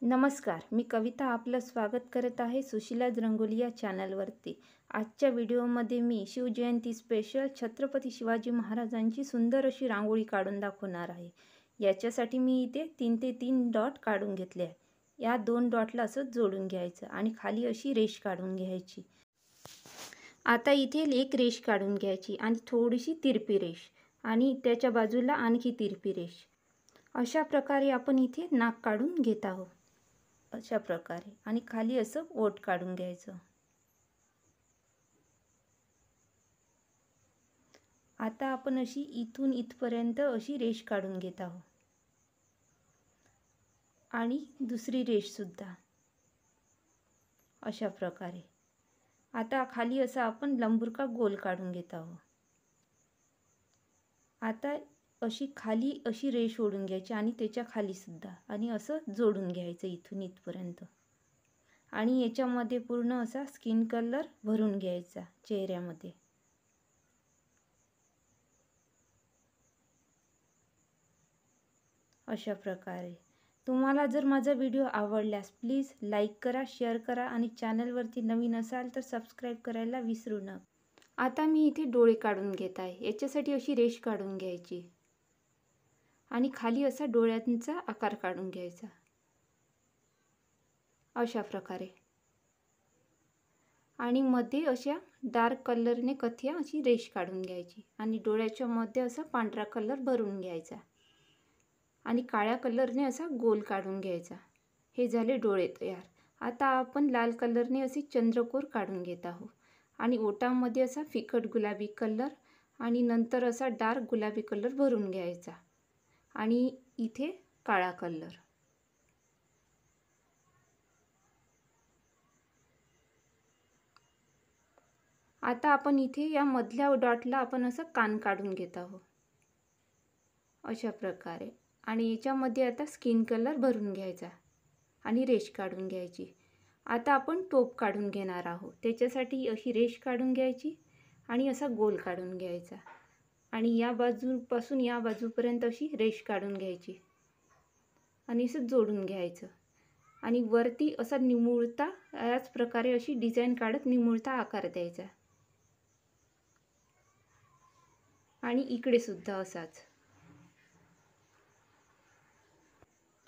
नमस्कार, मी कविता आपलं स्वागत करत आहे सुशीलाज रंगोली या चॅनलवरती। आजच्या व्हिडिओमध्ये मी शिवजयंती स्पेशल छत्रपती शिवाजी महाराजांची सुंदर अशी रांगोळी काढून दाखवणार आहे। याच्यासाठी मी इथे 3 ते 3 डॉट काढून घेतले आहे। या 2 डॉटला असं जोडून घ्यायचं आणि खाली अशी रेष काढून घ्यायची। आता इथे एक रेष काढून घ्यायची आणि थोडीशी तिरपी रेष आणि त्याच्या बाजूला आणखी तिरपी रेष। अशा प्रकारे आपण इथे नाक काढून घेत आहोत। अशा प्रकारे आणि खाली असं ओठ काढून घ्यायचं। आता आपण अशी इथून इथपर्यंत अशी रेष काढून घेत आहोत आणि दुसरी रेष सुद्धा अशा प्रकारे। आता खाली असा आपण लंबुरका गोल काढून घेत आहोत। आता अशी खाली अशी रेष ओढून घ्यायची आणि त्याच्या खाली सुद्धा आणि असं जोडून घ्यायचं इथून इथपर्यंत आणि याच्यामध्ये पूर्ण असा स्किन कलर भरून घ्यायचा चेहऱ्यामध्ये। अशा प्रकारे तुम्हाला जर माझा व्हिडिओ आवडल्यास प्लीज लाईक करा, शेअर करा आणि चॅनलवरती नवीन असाल तर सबस्क्राईब करायला विसरू नका। आता मी इथे डोळे काढून घेत आहे। याच्यासाठी अशी रेष काढून घ्यायची आणि खाली असा डोळ्यांचा आकार काढून घ्यायचा अशा प्रकारे आणि मध्ये अशा डार्क कलरने कथिया अशी रेष काढून घ्यायची आणि डोळ्याच्या मध्ये असा पांढरा कलर भरून घ्यायचा आणि काळ्या कलरने असा गोल काढून घ्यायचा। हे झाले डोळे तयार। आता आपण लाल कलरने असे चंद्रकोर काढून घेत आहोत आणि ओठांमध्ये असा फिकट गुलाबी कलर आणि नंतर असा डार्क गुलाबी कलर भरून घ्यायचा आणि इथे काळा कलर। आता आपण इथे या मधल्या डॉटला आपण असं कान काढून घेत आहोत अशा प्रकारे आणि याच्यामध्ये आता स्किन कलर भरून घ्यायचा आणि रेष काढून घ्यायची। आता आपण टोप काढून घेणार आहोत। त्याच्यासाठी अशी रेष काढून घ्यायची आणि असा गोल काढून घ्यायचा आणि या बाजूपासून या बाजूपर्यंत अशी रेष काढून घ्यायची आणि असं जोडून घ्यायचं आणि वरती असा निमुळता याच प्रकारे अशी डिझाइन काढत निमुळता आकार द्यायचा आणि इकडे सुद्धा असाच।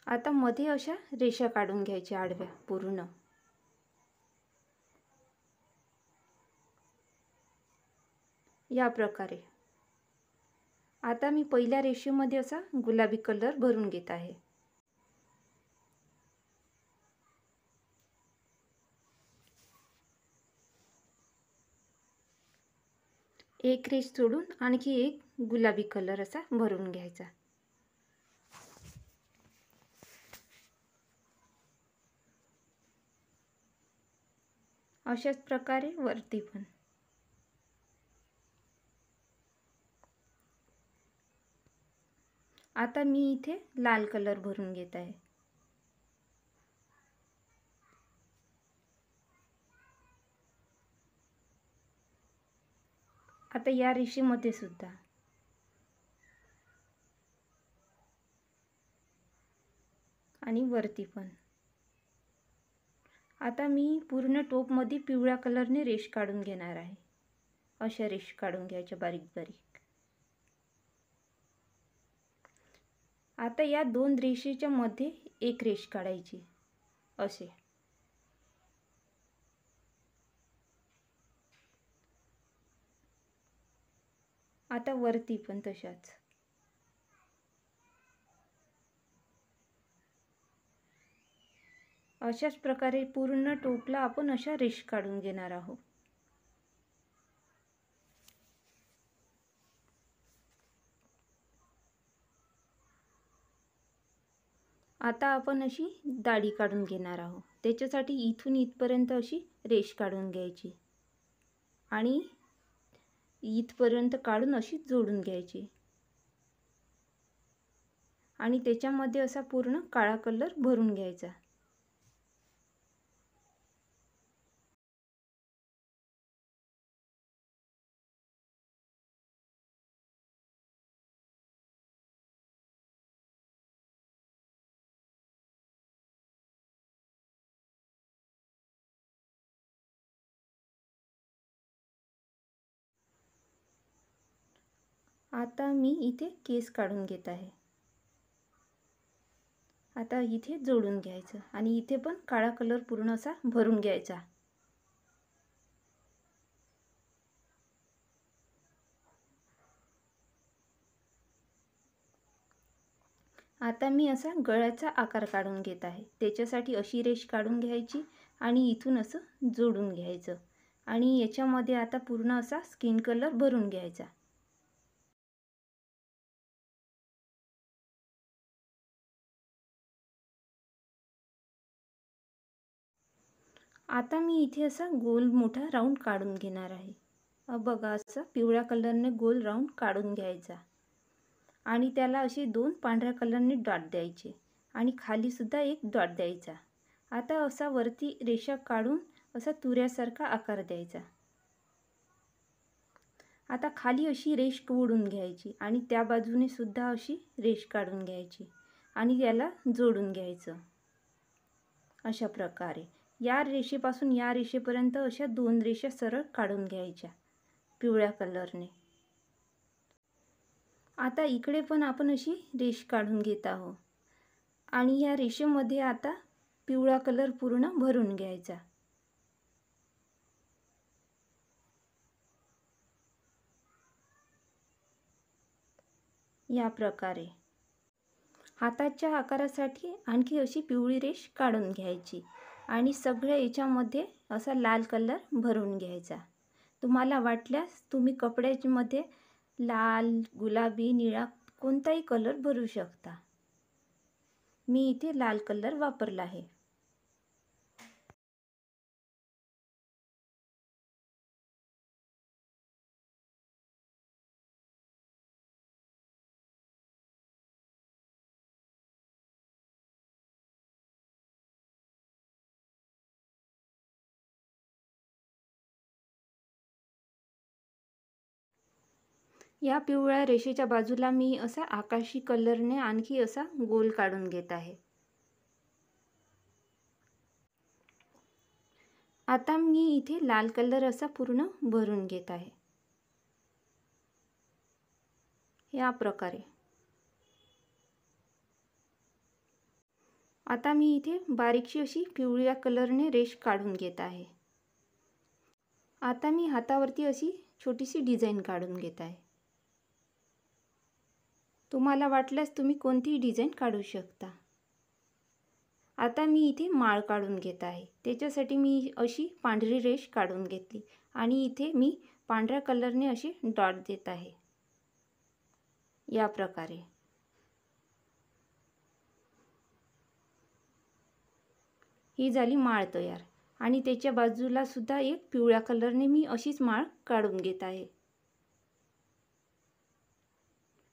आता मध्ये अशा रेषा काढून घ्यायच्या आडव्या पूर्ण या प्रकारे। आता मी पहिल्या रेषेमध्ये असा गुलाबी कलर भरून घेत आहे। एक रेष सोडून आणखी एक गुलाबी कलर असा भरून घ्यायचा। अशाच प्रकारे वरती पण। आता मी इथे लाल कलर भरून घेत आहे। आता या रेषेमध्ये सुद्धा आणि वरती पण। आता मी पूर्ण टोप मध्ये पिवळ्या कलरने रेष काढून घेणार आहे। अशा रेष काढून घ्यायच्या बारीक बारीक। आता या 2 रेषेच्या मध्ये एक रेष काढायची असे। आता वरती पण तशाच। अशाच प्रकारे पूर्ण टोपला आपण अशा रेष काढून घेणार आहोत। आता आपण अशी दाढी काढून घेणार आहोत। त्याच्यासाठी इथून इथपर्यंत अशी रेष काढून घ्यायची आणि इथपर्यंत काढून अशी जोडून घ्यायची आणि त्याच्यामध्ये असा पूर्ण काळा कलर भरून घ्यायचा। आता मी इथे केस काढून घेत आहे. आता इथे जोडून घ्यायचं आणि इथे पण काळा कलर पूर्ण असा भरून घ्यायचा. आता मी असा गळ्याचा आकार काढून घेत आहे. त्याच्यासाठी अशी रेष काढून घ्यायची आणि इथून असं जोडून घ्यायचं आणि याच्यामध्ये आता पूर्ण असा स्किन कलर भरून घ्यायचा. आता मी इथे असा गोल मोठा राऊंड काढून घेणार आहे. बघा असा पिवळ्या कलरने गोल राऊंड काढून घ्यायचा आणि त्याला असे 2 पांढऱ्या कलरने डॉट द्यायचे आणि खाली सुद्धा एक डॉट द्यायचा. आता असा वरती रेषा काढून असा तुऱ्यासारखा आकार द्यायचा. आता खाली अशी रेष ओढून घ्यायची आणि त्या बाजूने सुद्धा अशी रेष काढून घ्यायची आणि याला जोडून घ्यायचं. अशा प्रकारे या रेषेपासून या रेषेपर्यंत अशा 2 रेषा सरळ काढून घ्यायच्या पिवळ्या कलरने. आता इकडे पण आपण अशी रेष काढून घेत आहोत आणि या रेषेमध्ये आता पिवळा कलर पूर्ण भरून घ्यायचा. या प्रकारे हाताच्या आकारासाठी आणखी अशी पिवळी रेष काढून घ्यायची आणि सगळ्या याच्यामध्ये असा लाल कलर भरून घ्यायचा. तुम्हाला वाटल्यास तुम्ही कपड्यामध्ये लाल, गुलाबी, निळा कोणताही कलर भरू शकता. मी इथे लाल कलर वापरला आहे. या पिवळ्या रेषेच्या बाजूला मी असा आकाशी कलरने आणखी असा गोल काढून घेत आहे. आता मी इथे लाल कलर असा पूर्ण भरून घेत आहे. या प्रकारे आता मी इथे बारीकशी अशी पिवळ्या कलरने रेष काढून घेत आहे. आता मी हातावरती अशी छोटीशी डिझाईन काढून घेत आहे. तुम्हाला वाटल्यास तुम्ही कोणतीही डिझाईन काढू शकता. आता मी इथे माळ काढून घेत आहे. त्याच्यासाठी मी अशी पांढरी रेष काढून घेतली आणि इथे मी पांढऱ्या कलरने असे डॉट देत आहे. या प्रकारे ही झाली माळ तयार आणि त्याच्या बाजूला सुद्धा एक पिवळ्या कलरने मी अशीच माळ काढून घेत आहे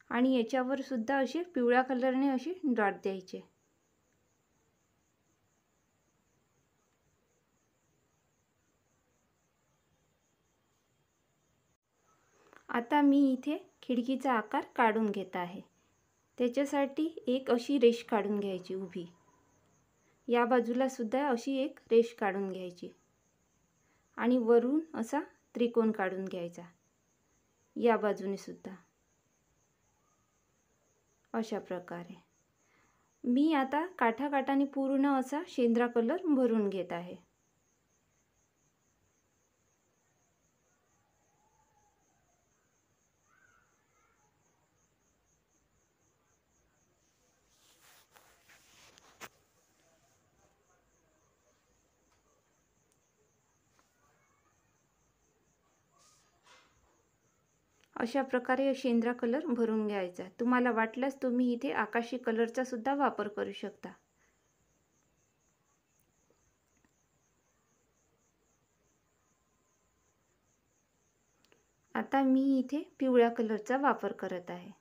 आणि याच्यावर सुद्धा असे पिवळ्या कलरने असे डॉट द्यायचे. आता मी इथे खिडकीचा आकार काढून घेत आहे. त्याच्यासाठी एक अशी रेष काढून घ्यायची उभी. या बाजूला सुद्धा अशी एक रेष काढून घ्यायची आणि वरून असा त्रिकोण काढून घ्यायचा. या बाजूने सुद्धा अशा प्रकारे मी आता काठाकाठाने पूर्ण असा शेंद्रा कलर भरून घेत आहे. अशा प्रकारे शेंद्रा कलर भरून घ्यायचा. तुम्हाला वाटल्यास तुम्ही इथे आकाशी कलरचा सुद्धा वापर करू शकता. आता मी इथे पिवळ्या कलरचा वापर करत आहे.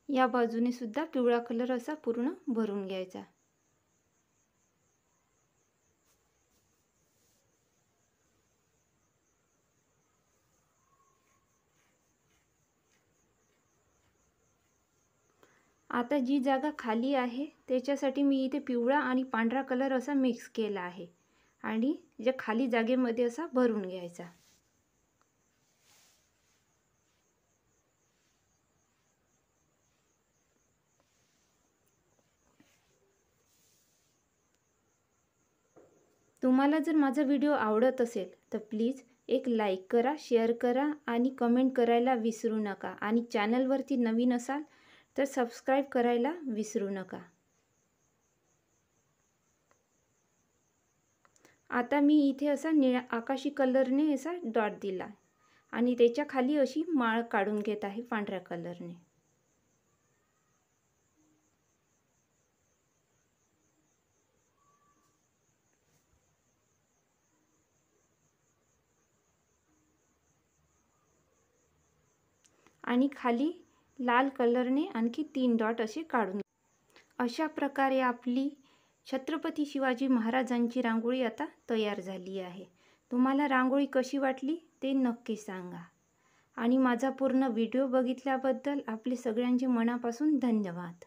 या बाजूने सुद्धा पिवळा कलर असा पूर्ण भरून घ्यायचा. आता जी जागा खाली आहे त्याच्यासाठी मी इथे पिवळा आणि पांढरा कलर असा मिक्स केला आहे आणि ज्या खाली जागेमध्ये असा भरून घ्यायचा. तुम्हाला जर माझा व्हिडिओ आवडत असेल तर प्लीज एक लाईक करा, शेअर करा आणि कमेंट करायला विसरू नका. आणि चॅनलवरती नवीन असाल तर सबस्क्राईब करायला विसरू नका. आता मी इथे असा निळ्या आकाशी कलरने असा डॉट दिला आणि त्याच्या खाली अशी माळ काढून घेत आहे पांढऱ्या कलरने. आणि खाली लाल कलरने आणखी 3 डॉट असे काढून. अशा प्रकारे आपली छत्रपती शिवाजी महाराजांची रांगोळी आता तयार झाली आहे. तुम्हाला रांगोळी कशी वाटली ते नक्की सांगा. आणि माझा पूर्ण व्हिडिओ बघितल्याबद्दल आपले सगळ्यांचे मनापासून धन्यवाद.